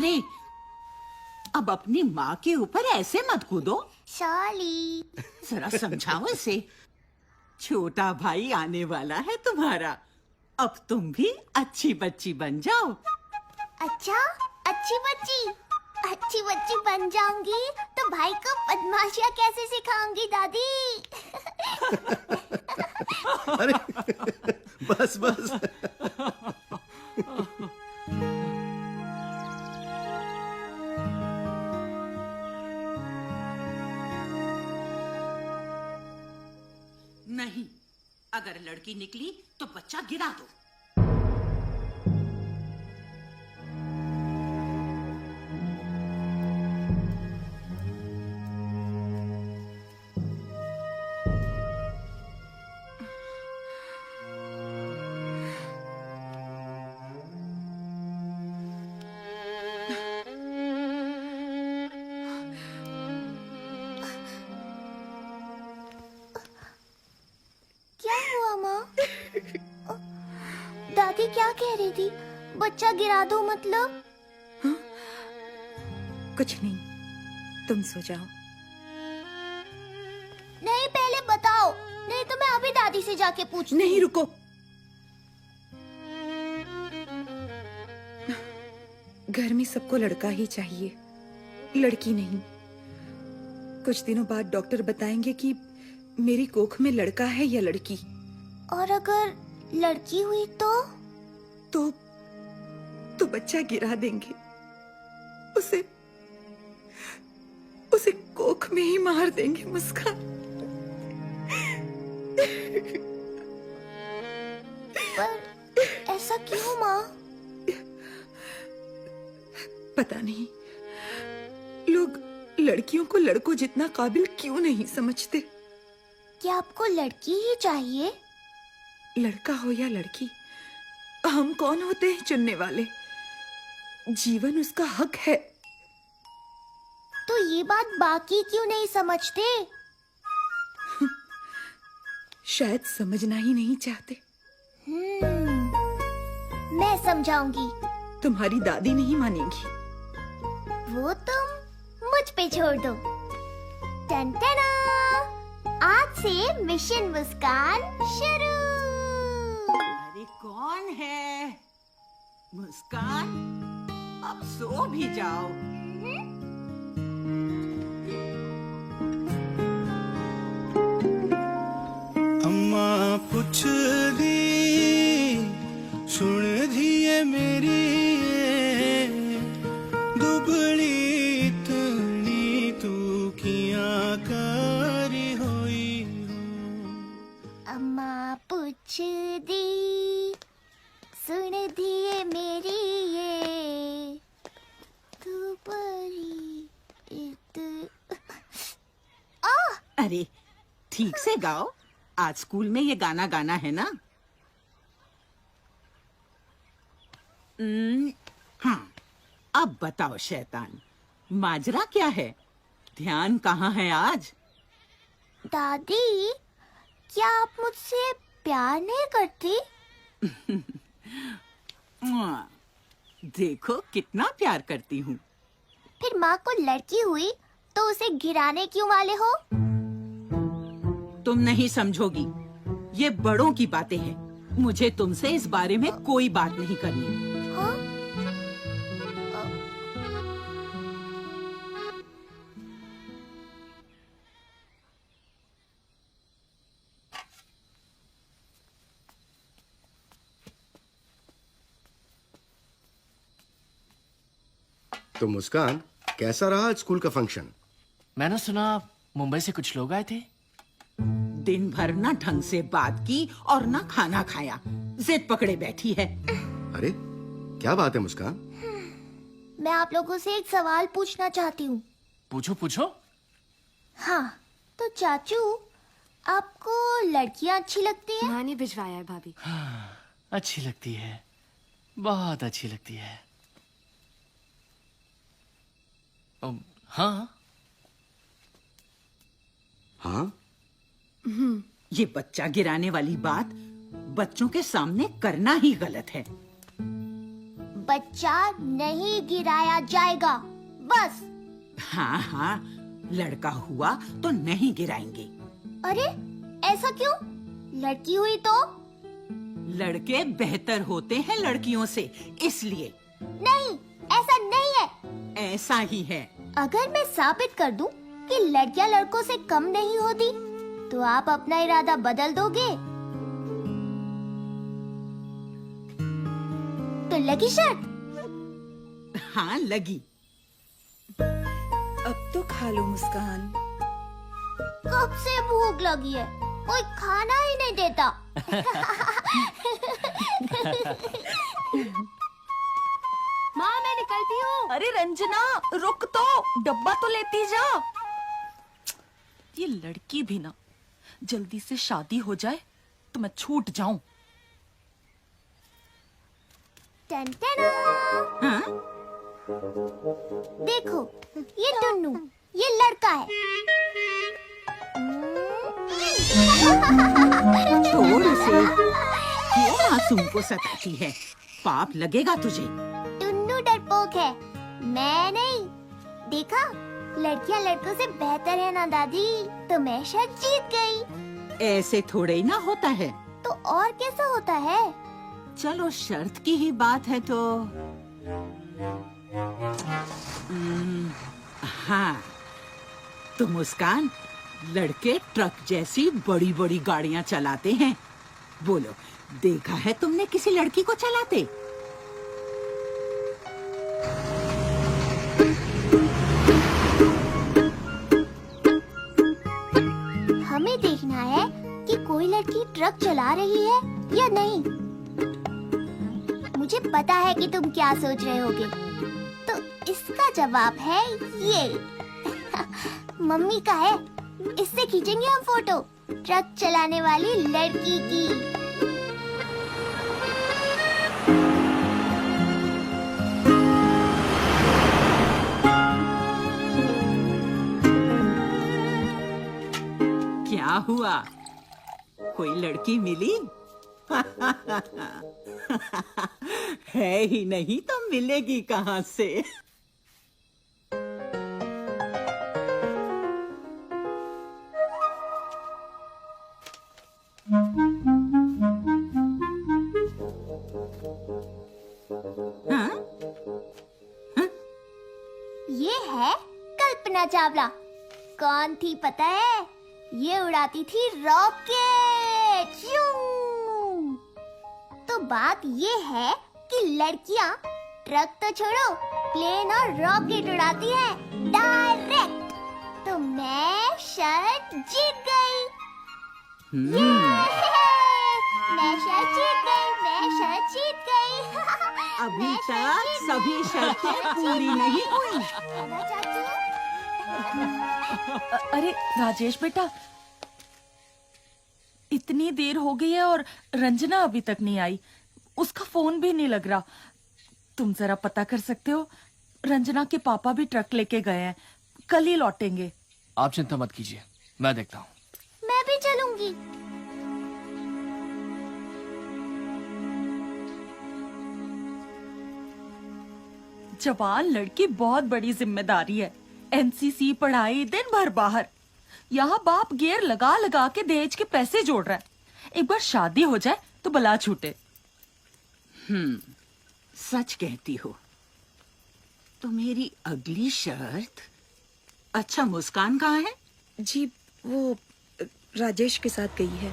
अरे अब अपनी माँ के ऊपर ऐसे मत कूदो। सॉरी। जरा समझाओ इसे। छोटा भाई आने वाला है तुम्हारा। अब तुम भी अच्छी बच्ची बन जाओ। अच्छा, अच्छी बच्ची बन जाऊंगी तो भाई को बदमाशियाँ कैसे सिखाऊंगी दादी? अरे बस बस। नहीं, अगर लड़की निकली तो बच्चा गिरा दो। क्या हुआ माँ? दादी क्या कह रही थी? बच्चा गिरा दो मतलब? कुछ नहीं, तुम सो जाओ। नहीं, पहले बताओ, नहीं तो मैं अभी दादी से जाके पूछती हूँ। नहीं, रुको। घर में सबको लड़का ही चाहिए, लड़की नहीं। कुछ दिनों बाद डॉक्टर बताएंगे कि मेरी कोख में लड़का है या लड़की। और अगर लड़की हुई तो बच्चा गिरा देंगे। उसे कोख में ही मार देंगे। मुस्कान, पर ऐसा क्यों माँ? पता नहीं, लोग लड़कियों को लड़कों जितना काबिल क्यों नहीं समझते। क्या आपको लड़की ही चाहिए? लड़का हो या लड़की, हम कौन होते हैं चुनने वाले? जीवन उसका हक है। तो ये बात बाकी क्यों नहीं समझते? शायद समझना ही नहीं चाहते। मैं समझाऊंगी। तुम्हारी दादी नहीं मानेगी। वो तुम मुझ पे छोड़ दो। टन-टना! आज से मिशन मुस्कान शुरू। अरे कौन है? मुस्कान, अब सो भी जाओ। अम्मा पुछदी सुन धीए मेरी, दुबली तनी तू किया करी होई हो। अम्मा पूछ दी सुन दिए मेरी ये तू परी अरे ठीक से गाओ। आज स्कूल में ये गाना गाना है ना? हाँ, अब बताओ शैतान, माजरा क्या है? ध्यान कहाँ है आज? दादी, क्या आप मुझसे प्यार नहीं करती? देखो कितना प्यार करती हूँ। फिर माँ को लड़की हुई तो उसे गिराने क्यों वाले हो? तुम नहीं समझोगी, ये बड़ों की बातें हैं। मुझे तुमसे इस बारे में कोई बात नहीं करनी। हाँ? तो मुस्कान, कैसा रहा आज स्कूल का फंक्शन? मैंने सुना मुंबई से कुछ लोग आए थे। दिन भर ना ढंग से बात की और ना खाना खाया, जिद पकड़े बैठी है। अरे क्या बात है मुस्कान? मैं आप लोगों से एक सवाल पूछना चाहती हूँ। पूछो पूछो। हाँ, तो चाचू, आपको लड़कियाँ अच्छी लगती हैं? माँ ने भिजवाया है भाभी। अच्छी लगती है, बहुत अच्छी लगती है। हाँ हाँ? ये बच्चा गिराने वाली बात बच्चों के सामने करना ही गलत है। बच्चा नहीं गिराया जाएगा, बस। हाँ हाँ, लड़का हुआ तो नहीं गिराएंगे। अरे ऐसा क्यों? लड़की हुई तो? लड़के बेहतर होते हैं लड़कियों से, इसलिए। नहीं, ऐसा नहीं है। ऐसा ही है। अगर मैं साबित कर दूं कि लड़कियां लड़कों से कम नहीं होती, तो आप अपना इरादा बदल दोगे? तो लगी शर्त? हाँ लगी। अब तो खा लो मुस्कान। कब से भूख लगी है, कोई खाना ही नहीं देता। माँ मैं निकलती हूँ। अरे रंजना रुक तो, डब्बा तो लेती जा। ये लड़की भी ना, जल्दी से शादी हो जाए तो मैं छूट जाऊं। टन टन। हाँ? देखो, ये टुन्नू, ये लड़का है। छोड़ उसे, क्यों मासूम को सताती है? पाप लगेगा तुझे। टुन्नू डरपोक है, मैं नहीं। देखा, लड़कियां लड़कों से बेहतर है ना दादी, तो मैं शर्त जीत गई। ऐसे थोड़े ही ना होता है। तो और कैसा होता है? चलो शर्त की ही बात है तो हाँ, तो मुस्कान, लड़के ट्रक जैसी बड़ी बड़ी गाड़ियां चलाते हैं। बोलो, देखा है तुमने किसी लड़की को चलाते? हमें देखना है कि कोई लड़की ट्रक चला रही है या नहीं। मुझे पता है कि तुम क्या सोच रहे होगे, तो इसका जवाब है ये। मम्मी का है, इससे खींचेंगे हम फोटो, ट्रक चलाने वाली लड़की की। क्या हुआ, कोई लड़की मिली? है ही नहीं तो मिलेगी कहाँ से? हाँ? ये है कल्पना चावला। कौन थी पता है? ये उड़ाती थी रॉकेट। श्यूं। तो बात ये है कि लड़कियां ट्रक तो छोड़ो, प्लेन और रॉकेट उड़ाती हैं डायरेक्ट। तो मैं शर्त जीत गई। मैं शर्त जीत गई, मैं शर्त जीत गई। अभी मैं शर्त तक जीत सभी गई। शर्तें पूरी नहीं हुई। है ना चाचू? अरे राजेश बेटा, इतनी देर हो गई है और रंजना अभी तक नहीं आई। उसका फोन भी नहीं लग रहा। तुम जरा पता कर सकते हो? रंजना के पापा भी ट्रक लेके गए हैं, कल ही लौटेंगे। आप चिंता मत कीजिए, मैं देखता हूँ। मैं भी चलूंगी। जवान लड़की बहुत बड़ी जिम्मेदारी है। एनसीसी, पढ़ाई, दिन भर बाहर। यहाँ बाप गियर लगा लगा के दहेज के पैसे जोड़ रहा है। एक बार शादी हो जाए तो बला छूटे। सच कहती हो। तो मेरी अगली शर्त। अच्छा, मुस्कान कहाँ है? जी वो राजेश के साथ गई है।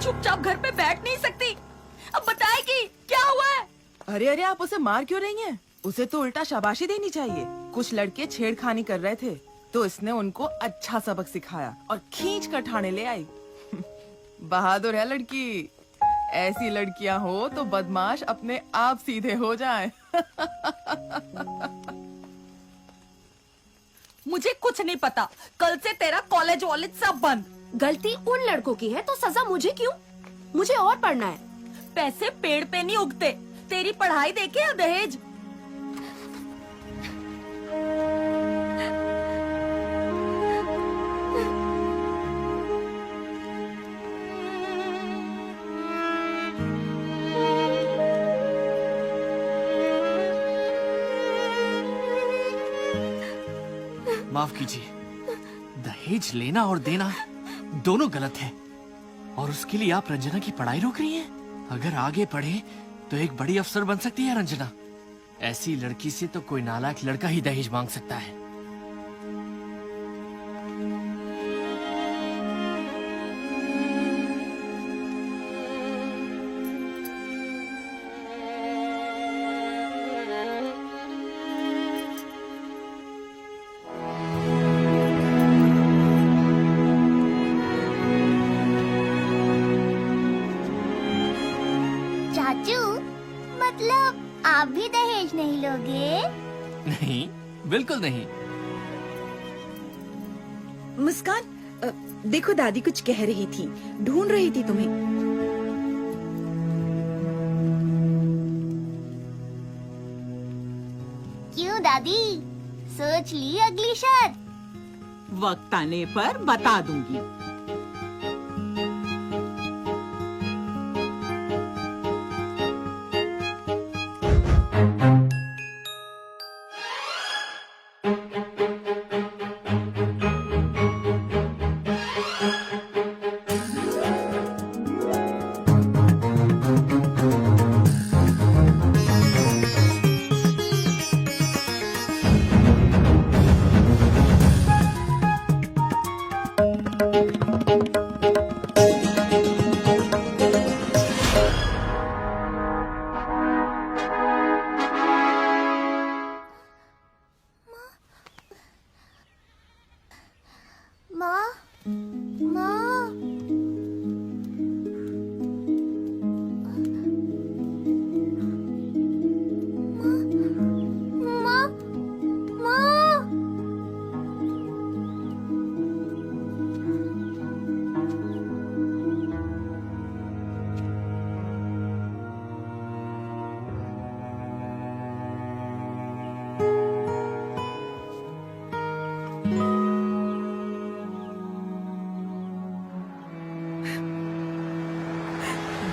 चुपचाप घर पे बैठ नहीं सकती? अब बताएगी क्या हुआ है? अरे अरे, आप उसे मार क्यों रही हैं? उसे तो उल्टा शाबाशी देनी चाहिए। कुछ लड़के छेड़खानी कर रहे थे तो इसने उनको अच्छा सबक सिखाया और खींच कर ठाणे ले आई। बहादुर है लड़की। ऐसी लड़कियां हो तो बदमाश अपने आप सीधे हो जाएं। मुझे कुछ नहीं पता। कल से तेरा कॉलेज वॉलेज सब बंद। गलती उन लड़कों की है तो सजा मुझे क्यों? मुझे और पढ़ना है। पैसे पेड़ पे नहीं उगते। तेरी पढ़ाई देखे या दहेज? माफ कीजिए, दहेज लेना और देना दोनों गलत है, और उसके लिए आप रंजना की पढ़ाई रोक रही हैं? अगर आगे पढ़े तो एक बड़ी अफसर बन सकती है रंजना। ऐसी लड़की से तो कोई नालायक लड़का ही दहेज मांग सकता है। चाचू, मतलब आप भी दहेज नहीं लोगे? नहीं, बिल्कुल नहीं। मुस्कान, देखो दादी कुछ कह रही थी, ढूंढ रही थी तुम्हें। क्यों दादी, सोच ली अगली शर्त? वक्त आने पर बता दूंगी। माँ, माँ, माँ, माँ।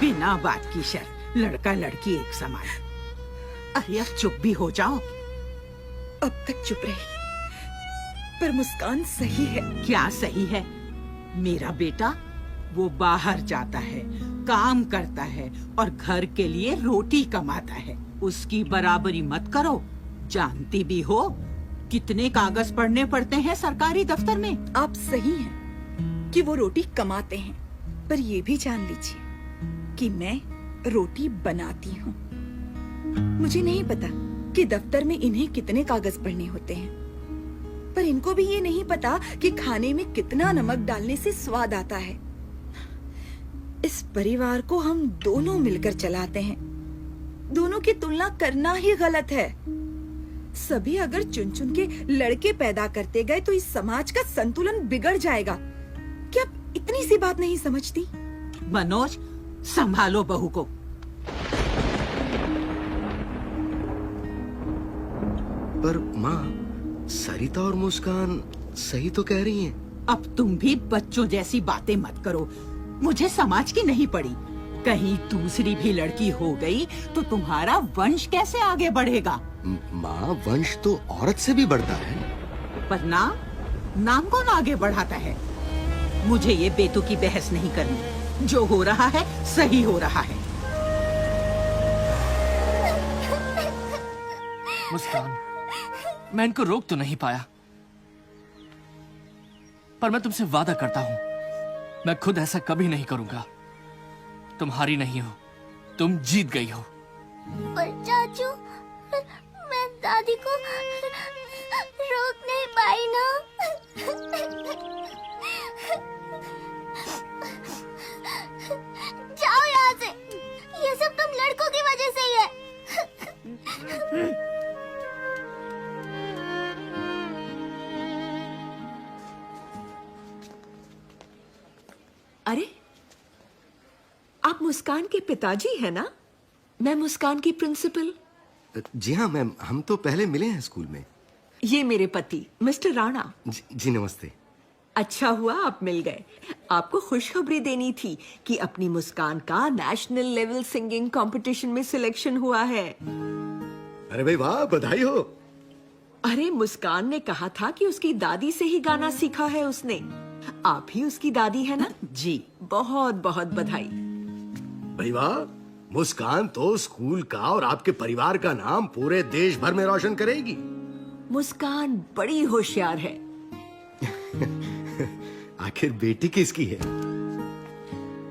बिना बात की शर्त, लड़का लड़की एक समान। अरे अब चुप भी हो जाओ। अब तक चुप रही, पर मुस्कान सही है। क्या सही है? मेरा बेटा वो बाहर जाता है, काम करता है और घर के लिए रोटी कमाता है। उसकी बराबरी मत करो। जानती भी हो कितने कागज पढ़ने पड़ते हैं सरकारी दफ्तर में। आप सही हैं कि वो रोटी कमाते हैं, पर ये भी जान लीजिए कि मैं रोटी बनाती हूँ। मुझे नहीं पता कि दफ्तर में इन्हें कितने कागज पढ़ने होते हैं, पर इनको भी ये नहीं पता कि खाने में कितना नमक डालने से स्वाद आता है। इस परिवार को हम दोनों मिलकर चलाते हैं। दोनों की तुलना करना ही गलत है। सभी अगर चुन चुन के लड़के पैदा करते गए तो इस समाज का संतुलन बिगड़ जाएगा। क्या आप इतनी सी बात नहीं समझती? मनोज, संभालो बहू को। पर माँ, सरिता और मुस्कान सही तो कह रही हैं। अब तुम भी बच्चों जैसी बातें मत करो। मुझे समाज की नहीं पड़ी। कहीं दूसरी भी लड़की हो गई तो तुम्हारा वंश कैसे आगे बढ़ेगा? माँ, वंश तो औरत से भी बढ़ता है। पर नाम कौन आगे बढ़ाता है? मुझे ये बेतुकी बहस नहीं करनी। जो हो रहा है सही हो रहा है। मुस्कान, मैं इनको रोक तो नहीं पाया, पर मैं तुमसे वादा करता हूं, मैं खुद ऐसा कभी नहीं करूंगा। तुम हारी नहीं हो, तुम जीत गई हो। पर चाचू, मैं दादी को रोक नहीं पाई ना। जाओ यहाँ से। ये सब तुम लड़कों की वजह से ही है। अरे, आप मुस्कान के पिताजी हैं ना? मैं मुस्कान की प्रिंसिपल। जी हाँ मैम, हम तो पहले मिले हैं स्कूल में। ये मेरे पति मिस्टर राणा। जी नमस्ते। अच्छा हुआ आप मिल गए। आपको खुशखबरी देनी थी कि अपनी मुस्कान का नेशनल लेवल सिंगिंग कंपटीशन में सिलेक्शन हुआ है। अरे भाई वाह, बधाई हो। अरे मुस्कान ने कहा था कि उसकी दादी से ही गाना सीखा है उसने। आप ही उसकी दादी है ना? जी। बहुत बहुत बधाई। भाई वाह, मुस्कान तो स्कूल का और आपके परिवार का नाम पूरे देश भर में रोशन करेगी। मुस्कान बड़ी होशियार है। आखिर बेटी किसकी है?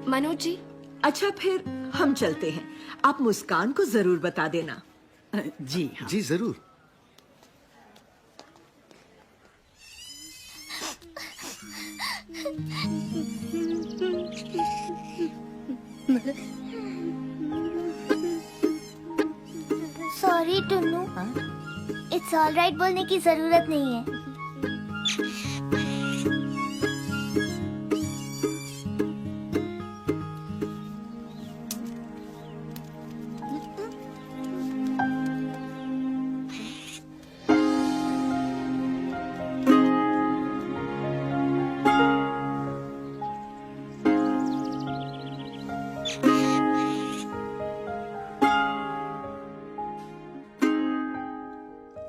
मनोज जी, अच्छा फिर हम चलते हैं। आप मुस्कान को जरूर बता देना। जी हाँ। जी जरूर। Sorry Tunnu, it's all right बोलने की जरूरत नहीं है।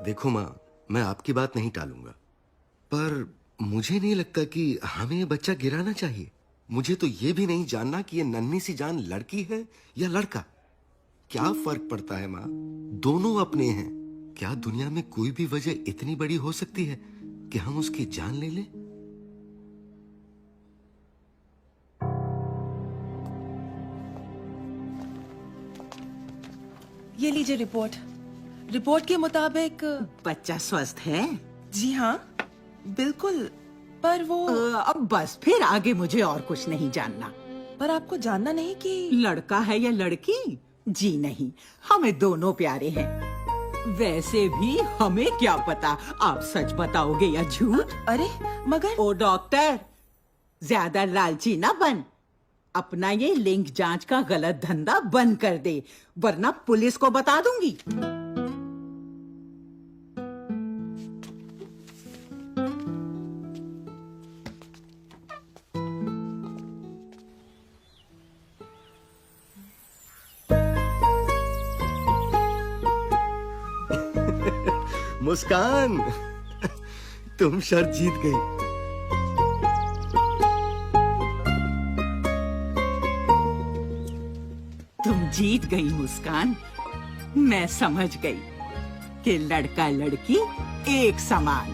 देखो माँ, मैं आपकी बात नहीं टालूंगा, पर मुझे नहीं लगता कि हमें ये बच्चा गिराना चाहिए। मुझे तो ये भी नहीं जानना कि ये नन्ही सी जान लड़की है या लड़का। क्या फर्क पड़ता है माँ, दोनों अपने हैं। क्या दुनिया में कोई भी वजह इतनी बड़ी हो सकती है कि हम उसकी जान ले लें? ये लीजिए रिपोर्ट। रिपोर्ट के मुताबिक बच्चा स्वस्थ है? जी हाँ, बिल्कुल। पर वो अब बस फिर आगे मुझे और कुछ नहीं जानना। पर आपको जानना नहीं कि लड़का है या लड़की? जी नहीं, हमें दोनों प्यारे हैं। वैसे भी हमें क्या पता आप सच बताओगे या झूठ। अरे मगर ओ डॉक्टर, ज्यादा लालची ना बन। अपना ये लिंग जांच का गलत धंधा बंद कर दे, वरना पुलिस को बता दूंगी। मुस्कान, तुम शर्त जीत गई। तुम जीत गई मुस्कान। मैं समझ गई कि लड़का लड़की एक समान।